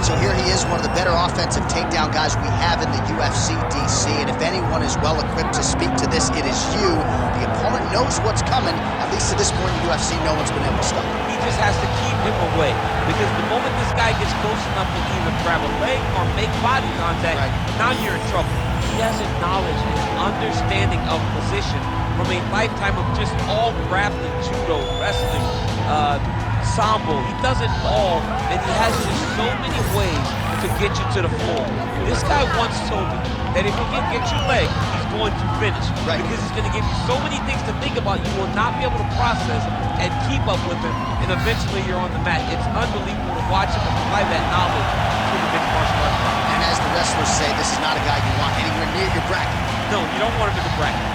So here he is, one of the better offensive takedown guys we have in the UFC, DC. And if anyone is well equipped to speak to this, it is you. The opponent knows what's coming. At least to this point in UFC, no one's been able to stop him. He just has to keep him away. Because the moment this guy gets close enough to either grab a leg or make body contact, now you're in trouble. He has a knowledge and an understanding of position from a lifetime of just all grappling, judo, wrestling, sambo. He does it all, and he has just so many ways to get you to the floor. This guy once told me that if he can get your leg, he's going to finish. Because he's going to give you so many things to think about, you will not be able to process and keep up with him, and eventually you're on the mat. It's unbelievable to watch him apply that knowledge to the mixed martial arts. And as the wrestlers say, this is not a guy you want anywhere near your bracket. No, you don't want him in the bracket.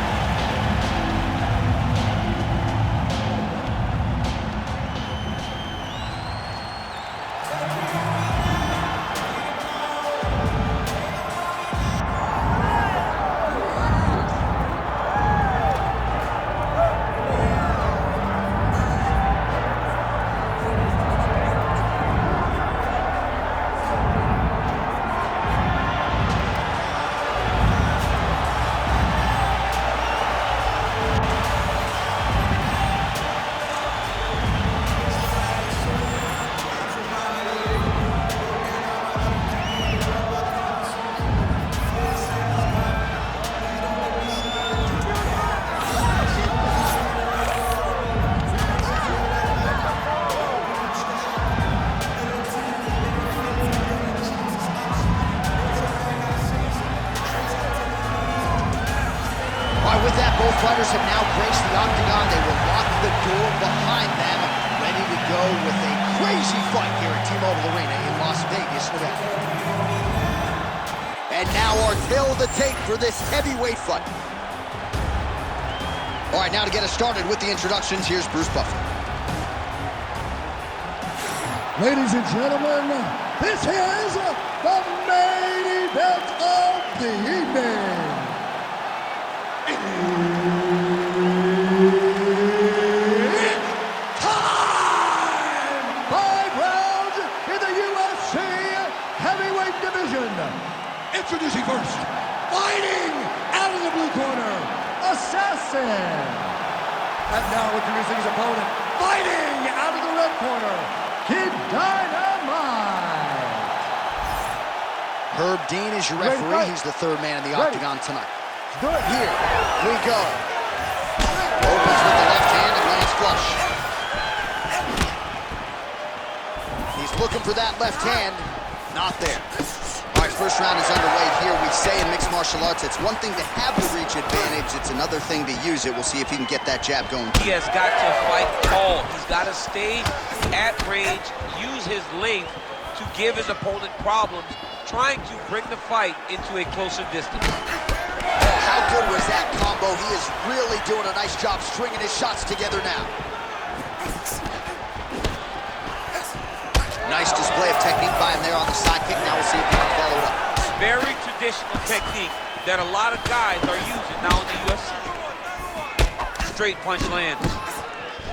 With that, both fighters have now graced the octagon. They will lock the door behind them, ready to go with a crazy fight here at T-Mobile Arena in Las Vegas, Nevada. And now our tale of the tape for this heavyweight fight. All right, now to get us started with the introductions, here's Bruce Buffer. Ladies and gentlemen, this is the main event of the evening. Time! 5 rounds in the UFC heavyweight division. Introducing first, fighting out of the blue corner, Assassin. And now introducing his opponent, fighting out of the red corner, Kid Dynamite. Herb Dean is your referee. He's the third man in the octagon tonight. Here we go. Opens with the left hand and lands flush. He's looking for that left hand. Not there. All right, first round is underway here. We say in mixed martial arts, it's one thing to have the reach advantage. It's another thing to use it. We'll see if he can get that jab going. He has got to fight tall. He's got to stay at range, use his length to give his opponent problems, trying to bring the fight into a closer distance. How good was that combo? He is really doing a nice job stringing his shots together now. Nice display of technique by him there on the side kick. Now we'll see if he can follow it up. Very traditional technique that a lot of guys are using now in the UFC. Straight punch lands.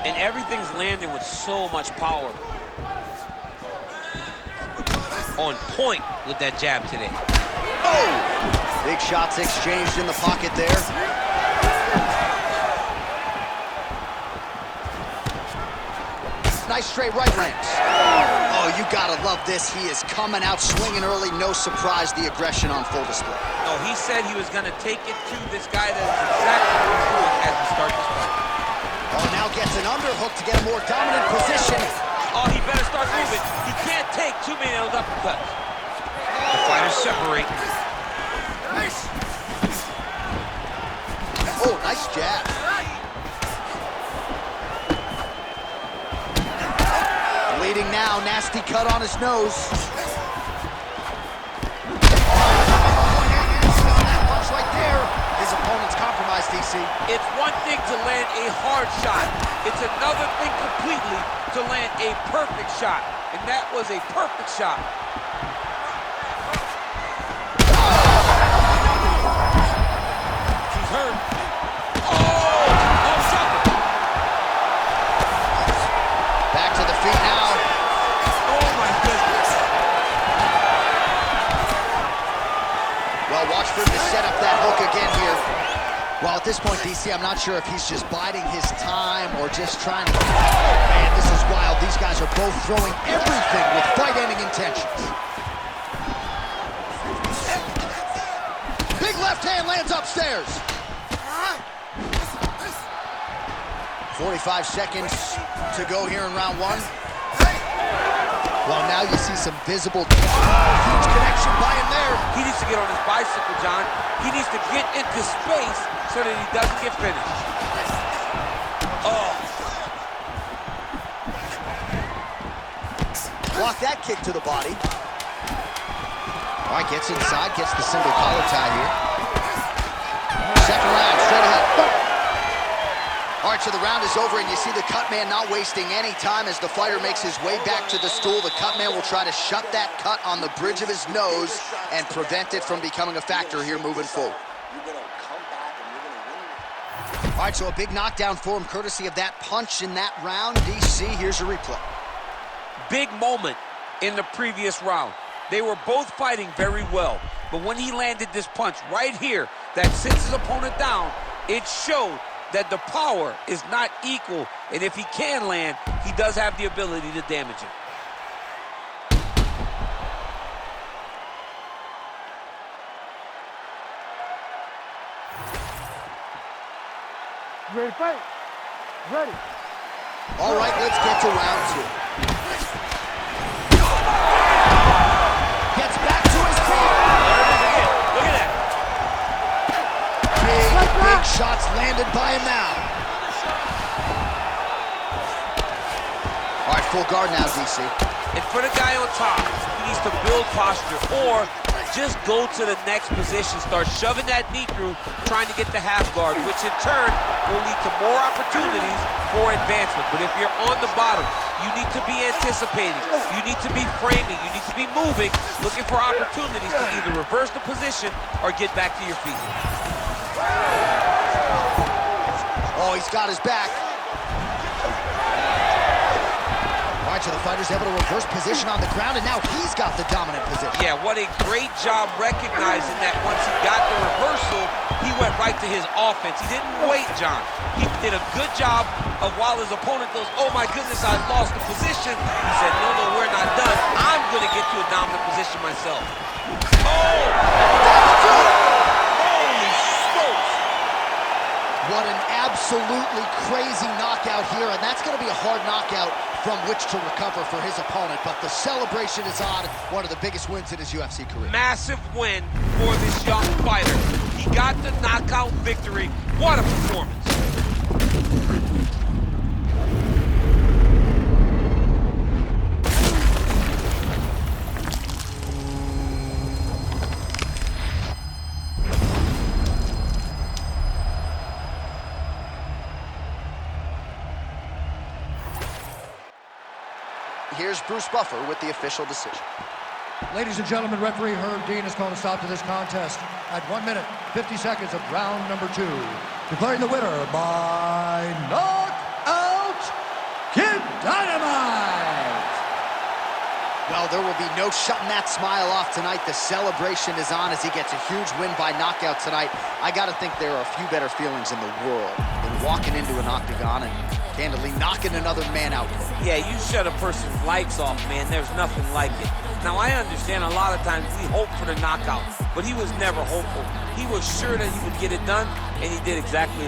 And everything's landing with so much power. On point with that jab today. Oh! Big shots exchanged in the pocket there. Nice straight right lands. Oh, you gotta love this. He is coming out swinging early. No surprise, the aggression on full display. No, he said he was gonna take it to this guy. That is exactly what he's doing as we start this fight. Oh, now gets an underhook to get a more dominant position. Oh, he better start moving. He can't take too many of those uppercuts. The fighters separate. Nice. Oh, nice jab. Bleeding now, nasty cut on his nose. That punch right there. His opponent's compromised, DC. It's one thing to land a hard shot. It's another thing completely to land a perfect shot. And that was a perfect shot. He's hurt. Back to the feet now. Oh my goodness. Well, at this point, DC, I'm not sure if he's just biding his time or just trying to... Man, this is wild. These guys are both throwing everything with fight-ending intentions. Big left hand lands upstairs. 45 seconds to go here in round one. Well, now you see some visible... huge connection by him there. He needs to get on his bicycle, John. He needs to get into space so that he doesn't get finished. Oh. Block that kick to the body. All right, gets inside, gets the single collar tie here. Second round, straight ahead. All right, so the round is over, and you see the cut man not wasting any time as the fighter makes his way back to the stool. The cut man will try to shut that cut on the bridge of his nose and prevent it from becoming a factor here moving forward. All right, so a big knockdown for him, courtesy of that punch in that round. DC, here's your replay. Big moment in the previous round. They were both fighting very well, but when he landed this punch right here that sits his opponent down, it showed that the power is not equal, and if he can land, he does have the ability to damage it. Ready to fight? Ready. All right, let's get to round two. Gets back to his feet. Look at that. Big shots landed by him now. All right, full guard now, DC. And for the guy on top, he needs to build posture or just go to the next position, start shoving that knee through, trying to get the half guard, which in turn will lead to more opportunities for advancement. But if you're on the bottom, you need to be anticipating, you need to be framing, you need to be moving, looking for opportunities to either reverse the position or get back to your feet. Oh, he's got his back. All right, so the fighter's able to reverse position on the ground, and now he's got the dominant position. Yeah, what a great job recognizing that once he got the reversal, he went right to his offense. He didn't wait, John. He did a good job of while his opponent goes, oh my goodness, I lost the position. He said, no, no, we're not done. I'm going to get to a dominant position myself. Oh! Holy smokes! What an absolutely crazy knockout here, and that's going to be a hard knockout from which to recover for his opponent, but the celebration is on. One of the biggest wins in his UFC career. Massive win for this young fighter. He got the knockout victory. What a performance. Here's Bruce Buffer with the official decision. Ladies and gentlemen, referee Herb Dean has called a stop to this contest at 1 minute, 50 seconds of round number 2. Declaring the winner by knockout, Kid Dynamite! Well, there will be no shutting that smile off tonight. The celebration is on as he gets a huge win by knockout tonight. I gotta think there are a few better feelings in the world than walking into an octagon and candidly knocking another man out. Yeah, you shut a person's lights off, man. There's nothing like it. Now, I understand a lot of times we hope for the knockout, but he was never hopeful. He was sure that he would get it done, and he did exactly